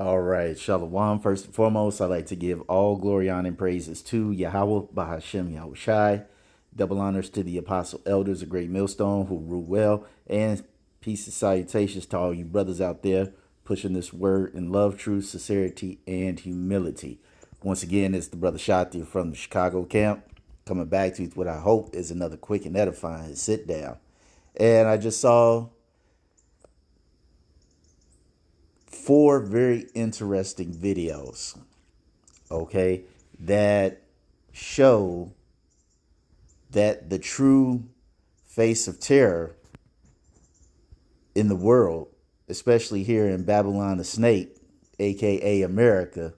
All right, Shalom. First and foremost, I'd like to give all glory, honor, and praises to Yahweh, Bahashem, Yahweh Shai. Double honors to the apostle elders, a great millstone who rule well. And peace and salutations to all you brothers out there pushing this word in love, truth, sincerity, and humility. Once again, it's the brother Shati from the Chicago camp coming back to you with what I hope is another quick and edifying sit down. And I just saw four very interesting videos, okay, that show that the true face of terror in the world, especially here in Babylon the Snake, aka America,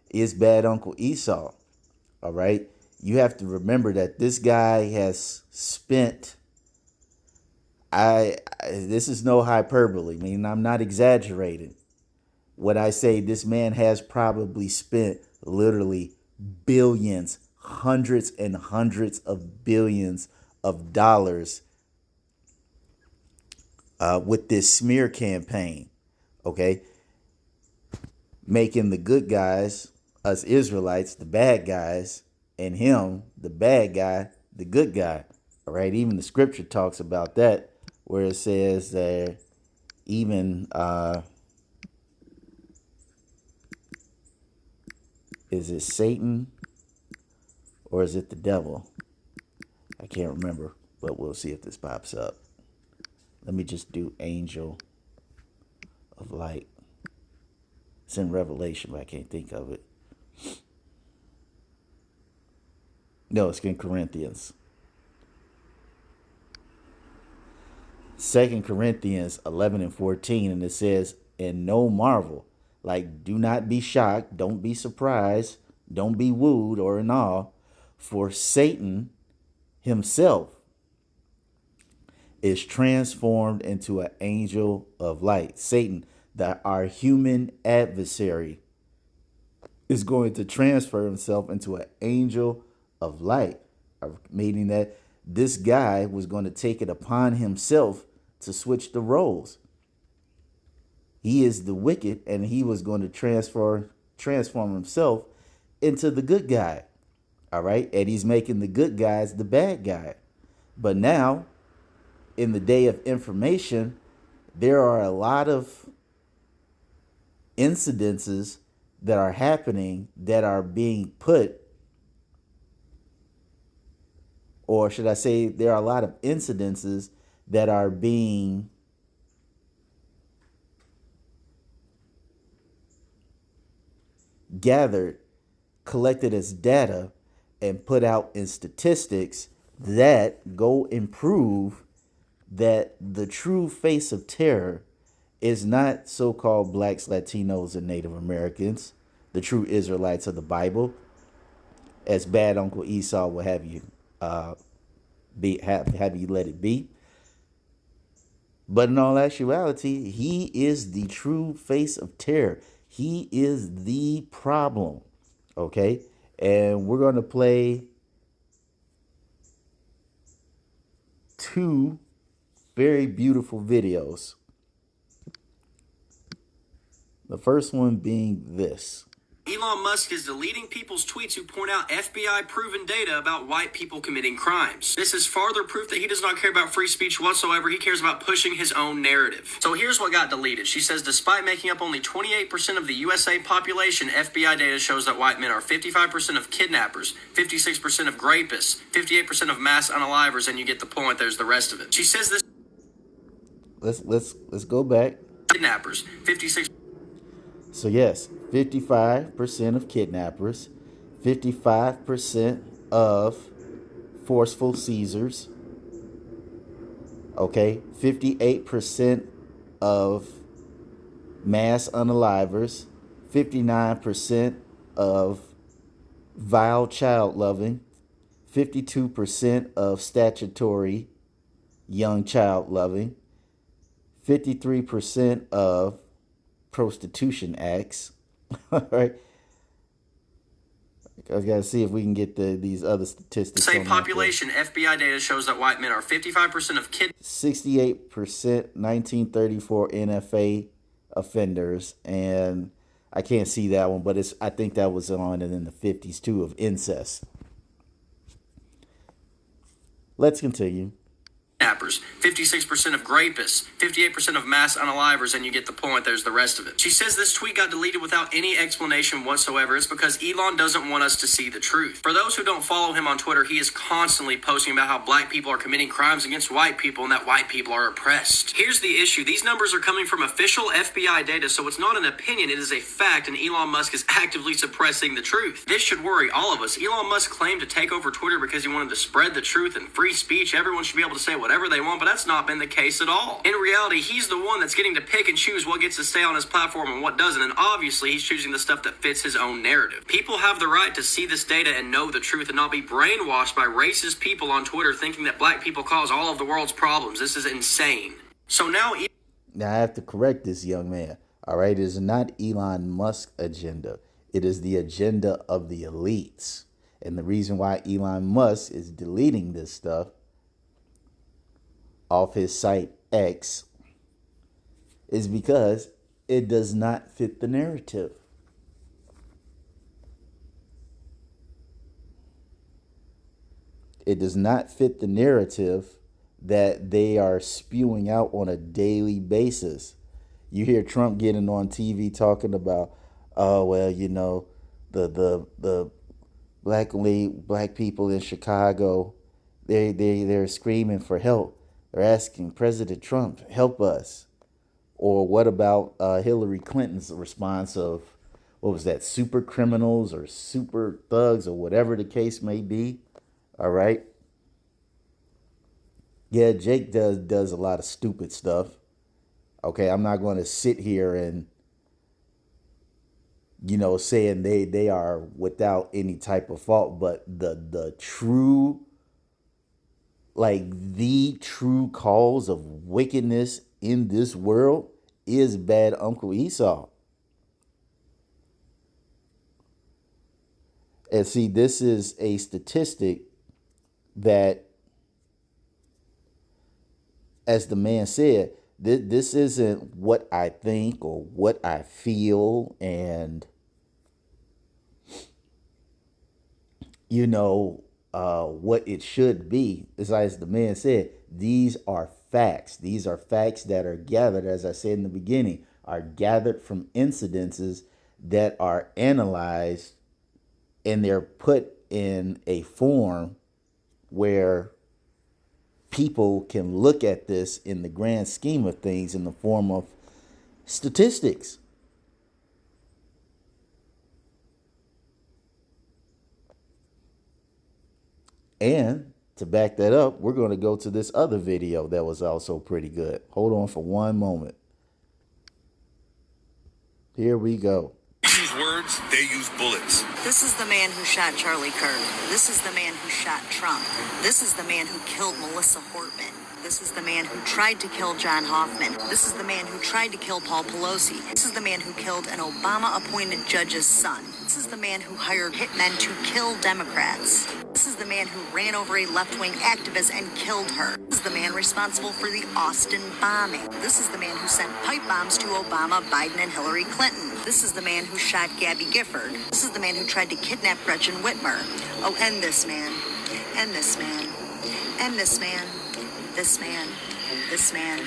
is bad Uncle Esau. All right. You have to remember that this guy has spent, this is no hyperbole. I mean, I'm not exaggerating when I say this man has probably spent literally billions, hundreds and hundreds of billions of dollars with this smear campaign, okay? Making the good guys, us Israelites, the bad guys, and him, the bad guy, the good guy, all right? Even the scripture talks about that, where it says that even, is it Satan or is it the devil? I can't remember, but we'll see if this pops up. Let me just do angel of light. It's in Revelation, but I can't think of it. No, it's in Corinthians. 2 Corinthians 11 and 14, and it says, and no marvel. Like, do not be shocked, don't be surprised, don't be wooed or in awe, for Satan himself is transformed into an angel of light. Satan, that our human adversary, is going to transfer himself into an angel of light, meaning that this guy was going to take it upon himself to switch the roles. He is the wicked, and he was going to transform himself into the good guy. All right. And he's making the good guys the bad guy. But now, in the day of information, there are a lot of incidences that are happening that are being put, or should I say, there are a lot of incidences that are being gathered, collected as data, and put out in statistics that go and prove that the true face of terror is not so-called blacks, Latinos, and Native Americans, the true Israelites of the Bible, as bad Uncle Esau will have you have you let it be. But in all actuality, he is the true face of terror. He is the problem. Okay? And we're going to play two very beautiful videos. The first one being this. Elon Musk is deleting people's tweets who point out FBI-proven data about white people committing crimes. This is farther proof that he does not care about free speech whatsoever. He cares about pushing his own narrative. So here's what got deleted. She says, despite making up only 28% of the USA population, FBI data shows that white men are 55% of kidnappers, 56% of rapists, 58% of mass unalivers, and you get the point. There's the rest of it. She says this. Let's go back. Kidnappers, 56. So yes, 55% of kidnappers, 55% of forceful seizures, okay, 58% of mass unalivers, 59% of vile child loving, 52% of statutory young child loving, 53% of prostitution acts. All right. I gotta see if we can get these other statistics. Same population, FBI data shows that white men are 55% of kids. 68% 1934 NFA offenders, and I can't see that one, but I think that was on in the 50s too, of incest. Let's continue. Kidnappers, 56% of rapists, 58% of mass unalivers, and you get the point. There's the rest of it. She says this tweet got deleted without any explanation whatsoever. It's because Elon doesn't want us to see the truth. For those who don't follow him on Twitter, he is constantly posting about how black people are committing crimes against white people and that white people are oppressed. Here's the issue. These numbers are coming from official FBI data, so it's not an opinion, it is a fact, and Elon Musk is actively suppressing the truth. This should worry all of us. Elon Musk claimed to take over Twitter because he wanted to spread the truth and free speech. Everyone should be able to say whatever they want, but that's not been the case at all. In reality, he's the one that's getting to pick and choose what gets to stay on his platform and what doesn't, and obviously he's choosing the stuff that fits his own narrative. People have the right to see this data and know the truth and not be brainwashed by racist people on Twitter thinking that black people cause all of the world's problems. This is insane. So now I have to correct this young man. All right, it is not Elon Musk's agenda. It is the agenda of the elites. And the reason why Elon Musk is deleting this stuff off his site X is because it does not fit the narrative. It does not fit the narrative that they are spewing out on a daily basis. You hear Trump getting on TV talking about, oh well, you know, the black people in Chicago, they're screaming for help. They're asking President Trump, help us. Or what about Hillary Clinton's response of, what was that, super criminals or super thugs or whatever the case may be? All right. Yeah, Jake does a lot of stupid stuff. Okay, I'm not going to sit here and, you know, saying they are without any type of fault, but the true cause of wickedness in this world is bad Uncle Esau. And see, this is a statistic that, as the man said, this isn't what I think or what I feel and, you know, what it should be. As the man said, these are facts. These are facts that are gathered, as I said in the beginning, are gathered from incidences that are analyzed, and they're put in a form where people can look at this in the grand scheme of things in the form of statistics. And to back that up, we're going to go to this other video that was also pretty good. Hold on for one moment. Here we go. Use words, they use bullets. This is the man who shot Charlie Kirk. This is the man who shot Trump. This is the man who killed Melissa Hortman. This is the man who tried to kill John Hoffman. This is the man who tried to kill Paul Pelosi. This is the man who killed an Obama-appointed judge's son. This is the man who hired hitmen to kill Democrats. This is the man who ran over a left-wing activist and killed her. This is the man responsible for the Austin bombing. This is the man who sent pipe bombs to Obama, Biden, and Hillary Clinton. This is the man who shot Gabby Gifford. This is the man who tried to kidnap Gretchen Whitmer. Oh, and this man, and this man, and this man, this man, this man,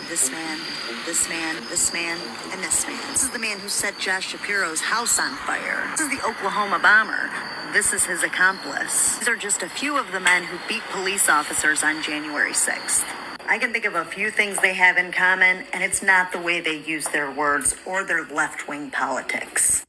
this man, this man, this man, and this man. This is the man who set Josh Shapiro's house on fire. This is the Oklahoma bomber. This is his accomplice. These are just a few of the men who beat police officers on January 6th. I can think of a few things they have in common, and it's not the way they use their words or their left-wing politics.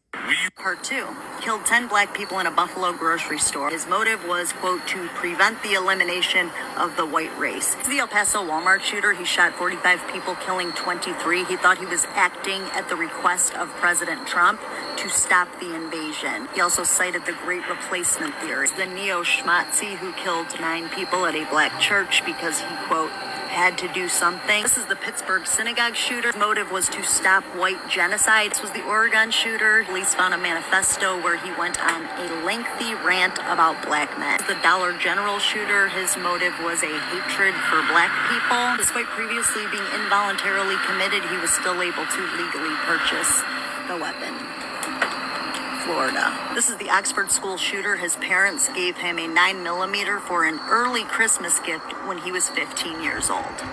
Part 2. Killed 10 black people in a Buffalo grocery store. His motive was, quote, to prevent the elimination of the white race. The El Paso Walmart shooter, he shot 45 people, killing 23. He thought he was acting at the request of President Trump to stop the invasion. He also cited the Great Replacement theory. The neo-schmatzi who killed 9 people at a black church because he, quote, had to do something. This is the Pittsburgh synagogue shooter. His motive was to stop white genocide. This was the Oregon shooter. Police found a manifesto where he went on a lengthy rant about black men. The Dollar General shooter, his motive was a hatred for black people. Despite previously being involuntarily committed, he was still able to legally purchase the weapon. Florida. This is the Oxford school shooter. His parents gave him a 9mm for an early Christmas gift when he was 15 years old.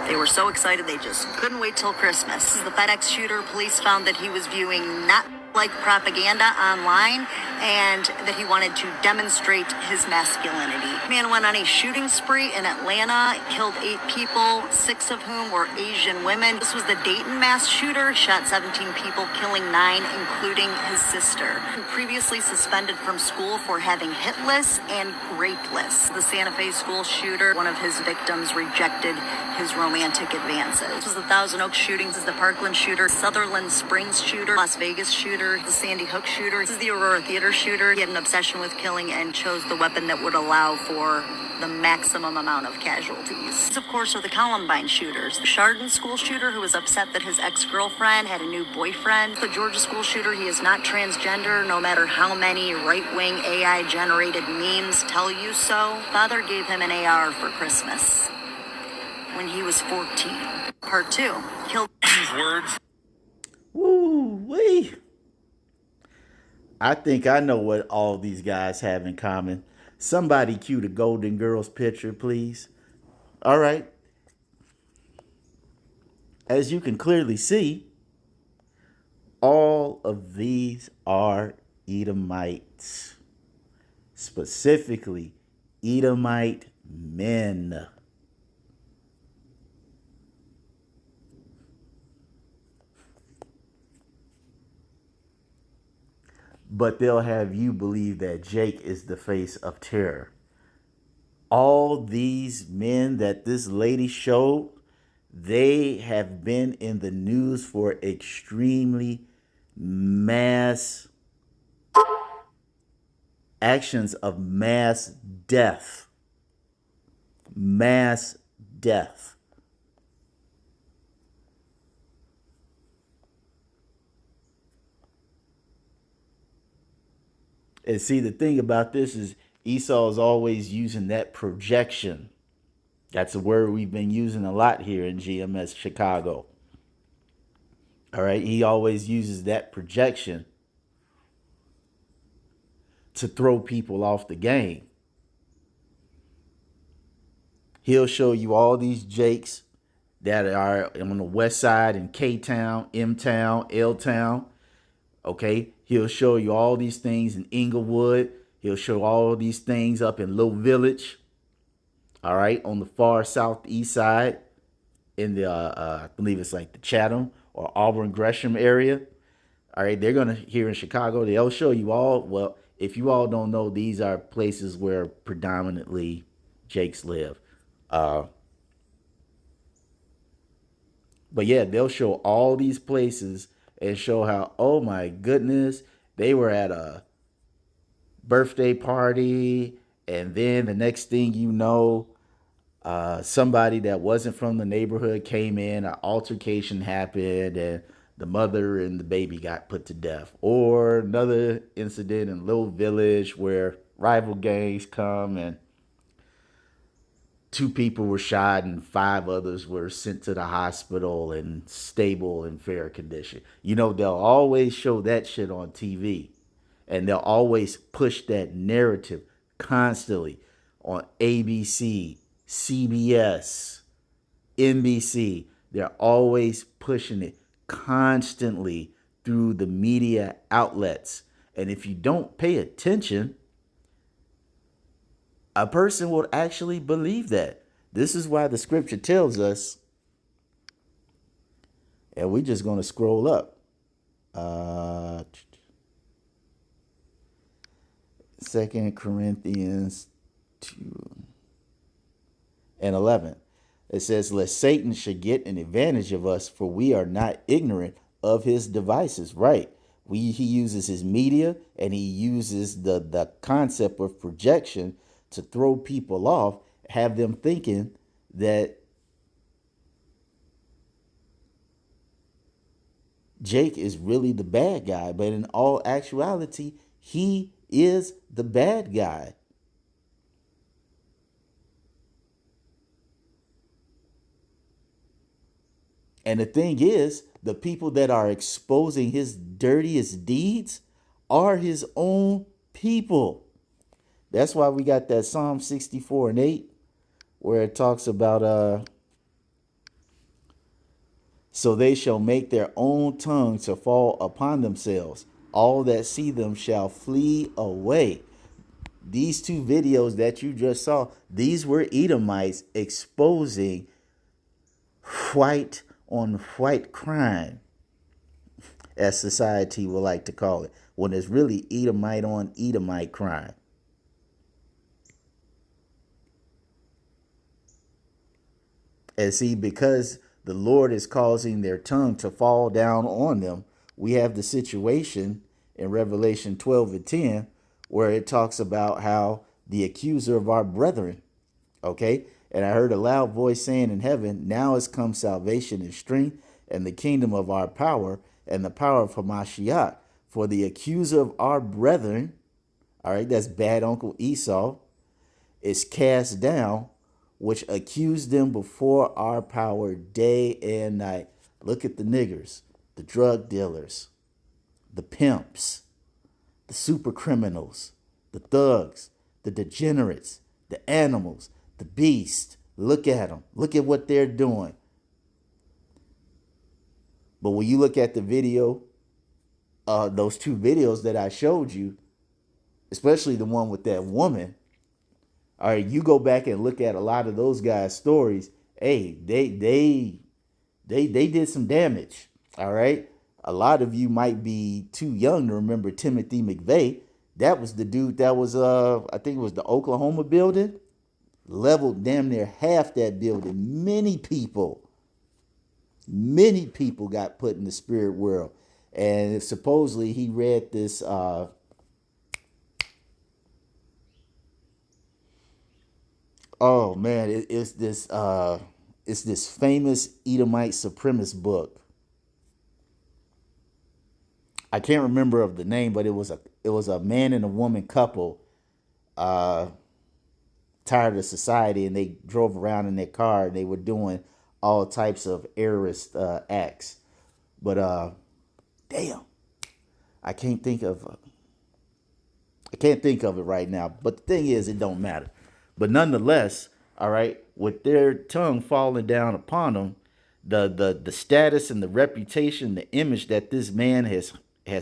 They were so excited they just couldn't wait till Christmas. This is the FedEx shooter. Police found that he was viewing not like propaganda online and that he wanted to demonstrate his masculinity. Man went on a shooting spree in Atlanta, killed 8 people, 6 of whom were Asian women. This was the Dayton mass shooter, shot 17 people, killing 9, including his sister. Previously suspended from school for having hit lists and rape lists. The Santa Fe school shooter, one of his victims rejected his romantic advances. This was the Thousand Oaks shooting. This is the Parkland shooter, Sutherland Springs shooter, Las Vegas shooter, the Sandy Hook shooter. This is the Aurora Theater shooter. He had an obsession with killing and chose the weapon that would allow for the maximum amount of casualties. These, of course, are the Columbine shooters. The Chardon school shooter, who was upset that his ex-girlfriend had a new boyfriend. The Georgia school shooter, he is not transgender, no matter how many right-wing AI-generated memes tell you so. Father gave him an AR for Christmas when he was 14. Part 2. Killed. These words. Woo-wee. I think I know what all these guys have in common. Somebody cue the Golden Girls picture, please. All right. As you can clearly see, all of these are Edomites. Specifically, Edomite men. But they'll have you believe that Jake is the face of terror. All these men that this lady showed, they have been in the news for extremely mass actions of mass death. Mass death. And see, the thing about this is Esau is always using that projection. That's a word we've been using a lot here in GMS Chicago. All right. He always uses that projection to throw people off the game. He'll show you all these Jakes that are on the west side in K-Town, M-Town, L-Town. Okay, he'll show you all these things in Inglewood. He'll show all these things up in Little Village. All right, on the far southeast side in the, I believe it's like the Chatham or Auburn Gresham area. All right, they're going to, here in Chicago, they'll show you all, well, if you all don't know, these are places where predominantly Jakes live. But yeah, they'll show all these places and show how, oh my goodness, they were at a birthday party, and then the next thing you know, somebody that wasn't from the neighborhood came in, an altercation happened, and the mother and the baby got put to death. Or another incident in Little Village where rival gangs come and 2 people were shot and 5 others were sent to the hospital in stable and fair condition. You know, they'll always show that shit on TV. And they'll always push that narrative constantly on ABC, CBS, NBC. They're always pushing it constantly through the media outlets. And if you don't pay attention, a person will actually believe that. This is why the scripture tells us, and we're just going to scroll up. 2 Corinthians 2:11. It says, lest Satan should get an advantage of us, for we are not ignorant of his devices. Right. He uses his media, and he uses the concept of projection to throw people off, have them thinking that Jake is really the bad guy. But in all actuality, he is the bad guy. And the thing is, The people that are exposing his dirtiest deeds are his own people. That's why we got that Psalm 64 and 8, where it talks about so they shall make their own tongue to fall upon themselves. All that see them shall flee away. These two videos that you just saw, these were Edomites exposing white on white crime, as society would like to call it, when it's really Edomite on Edomite crime. And see, because the Lord is causing their tongue to fall down on them, we have the situation in Revelation 12 and 10, where it talks about how the accuser of our brethren, okay? And I heard a loud voice saying in heaven, now has come salvation and strength and the kingdom of our power and the power of Hamashiach. For the accuser of our brethren, all right, that's bad Uncle Esau, is cast down, which accused them before our power day and night. Look at the niggers, the drug dealers, the pimps, the super criminals, the thugs, the degenerates, the animals, the beast. Look at them. Look at what they're doing. But when you look at the video, those two videos that I showed you, especially the one with that woman, all right, you go back and look at a lot of those guys' stories. Hey, they did some damage. All right. A lot of you might be too young to remember Timothy McVeigh. That was the dude that was I think it was the Oklahoma building. Leveled damn near half that building. Many people got put in the spirit world. And supposedly he read this oh man, it's this famous Edomite supremacist book. I can't remember of the name, but it was a man and a woman couple tired of society, and they drove around in their car and they were doing all types of errorist acts. But damn, I can't think of it right now. But the thing is, it don't matter. But nonetheless, all right, with their tongue falling down upon them, the status and the reputation, the image that this man has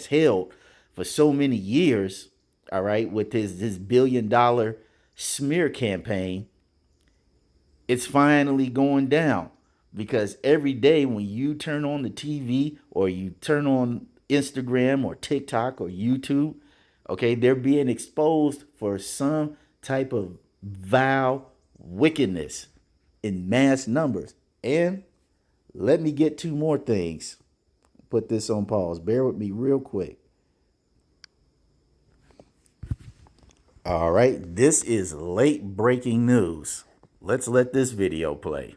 held for so many years, all right, with his $1 billion smear campaign, it's finally going down. Because every day when you turn on the TV or you turn on Instagram or TikTok or YouTube, okay, they're being exposed for some type of vile wickedness in mass numbers. And let me get two more things. Put this on pause. Bear with me real quick. All right, this is late breaking news. Let's let this video play.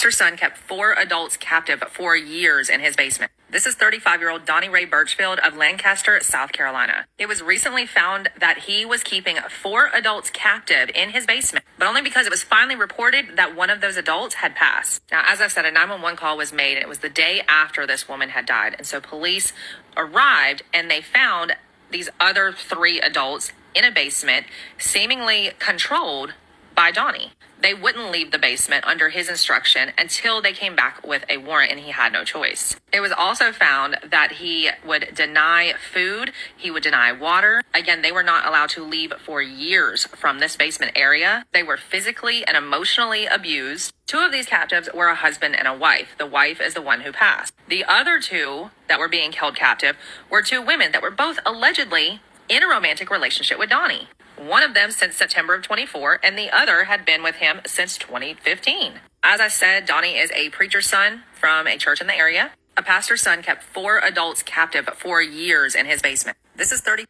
Her son kept 4 adults captive for years in his basement. This is 35-year-old Donnie Ray Birchfield of Lancaster, South Carolina. It was recently found that he was keeping 4 adults captive in his basement, but only because it was finally reported that one of those adults had passed. Now, as I've said, a 911 call was made, and it was the day after this woman had died. And so police arrived, and they found these other 3 adults in a basement, seemingly controlled by Donnie. They wouldn't leave the basement under his instruction until they came back with a warrant, and he had no choice. It was also found that he would deny food, he would deny water. Again, they were not allowed to leave for years from this basement area. They were physically and emotionally abused. 2 of these captives were a husband and a wife. The wife is the one who passed. The other 2 that were being held captive were 2 women that were both allegedly in a romantic relationship with Donnie. One of them since September of 24, and the other had been with him since 2015. As I said, Donnie is a preacher's son from a church in the area. A pastor's son kept 4 adults captive for years in his basement. This is 30.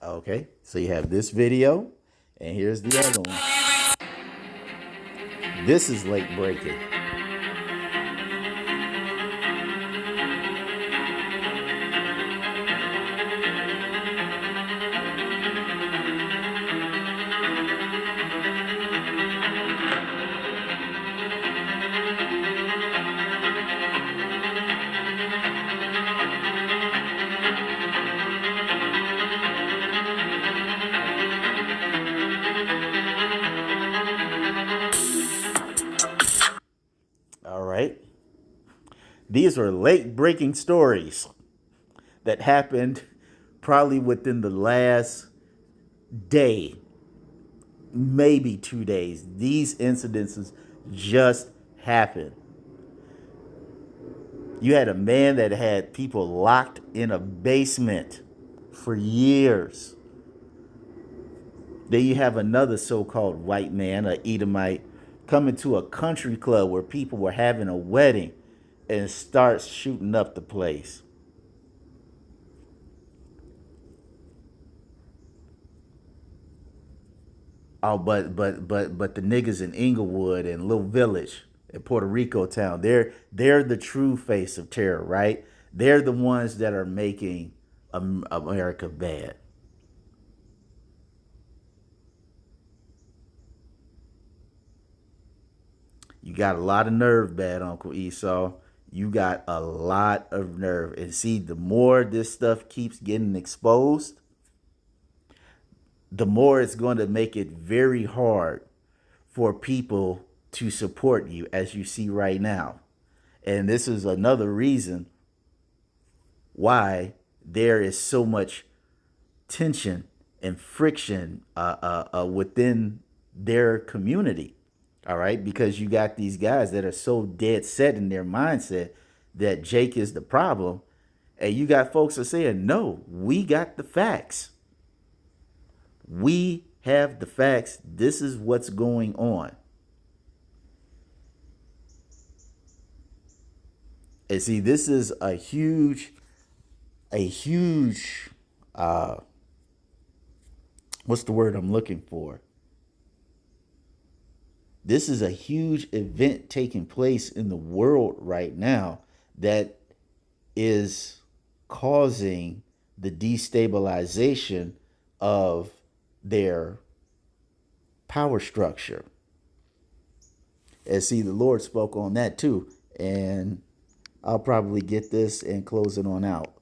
Okay, so you have this video, and here's the other one. This is late breaking. These are late breaking stories that happened probably within the last day, maybe 2 days. These incidences just happened. You had a man that had people locked in a basement for years. Then you have another so-called white man, a Edomite, coming to a country club where people were having a wedding and starts shooting up the place. Oh, but the niggas in Inglewood and Little Village in Puerto Rico town, they're the true face of terror, right? They're the ones that are making America bad. You got a lot of nerve, bad Uncle Esau. You got a lot of nerve. And see, the more this stuff keeps getting exposed, the more it's going to make it very hard for people to support you, as you see right now. And this is another reason why there is so much tension and friction within their community. All right, because you got these guys that are so dead set in their mindset that Jake is the problem, and you got folks that are saying, "No, we got the facts. We have the facts. This is what's going on." And see, this is a huge, what's the word I'm looking for? This is a huge event taking place in the world right now that is causing the destabilization of their power structure. And see, the Lord spoke on that too. And I'll probably get this and close it on out.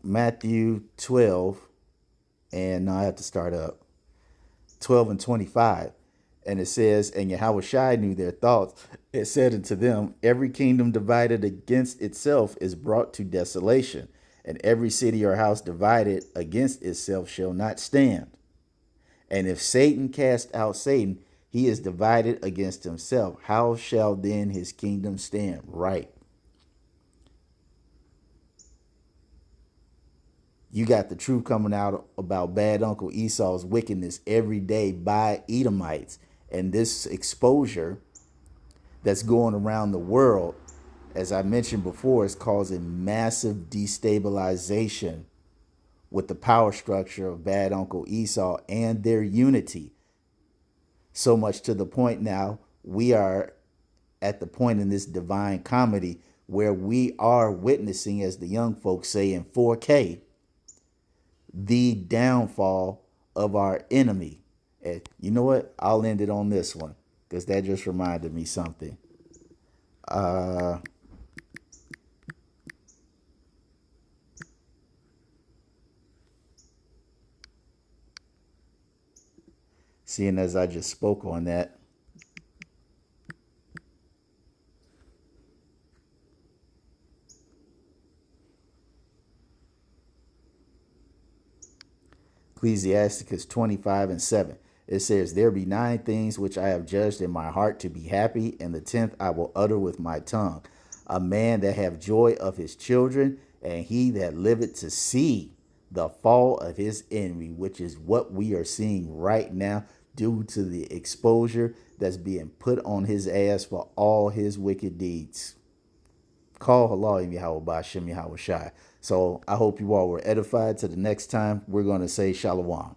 Matthew 12, and now I have to start up. 12 and 25. And it says, and Yahweh knew their thoughts. It said unto them, every kingdom divided against itself is brought to desolation, and every city or house divided against itself shall not stand. And if Satan cast out Satan, he is divided against himself. How shall then his kingdom stand? Right. You got the truth coming out about bad Uncle Esau's wickedness every day by Edomites. And this exposure that's going around the world, as I mentioned before, is causing massive destabilization with the power structure of bad Uncle Esau and their unity. So much to the point now, we are at the point in this divine comedy where we are witnessing, as the young folks say in 4K, the downfall of our enemy. And you know what? I'll end it on this one because that just reminded me something. Seeing as I just spoke on that, Ecclesiasticus 25 and 7. It says, there be 9 things which I have judged in my heart to be happy, and the 10th I will utter with my tongue. A man that have joy of his children, and he that liveth to see the fall of his enemy, which is what we are seeing right now due to the exposure that's being put on his ass for all his wicked deeds. Call Halah Yahweh Bashem Yahweh Shai. So I hope you all were edified. To the next time, we're going to say Shalom.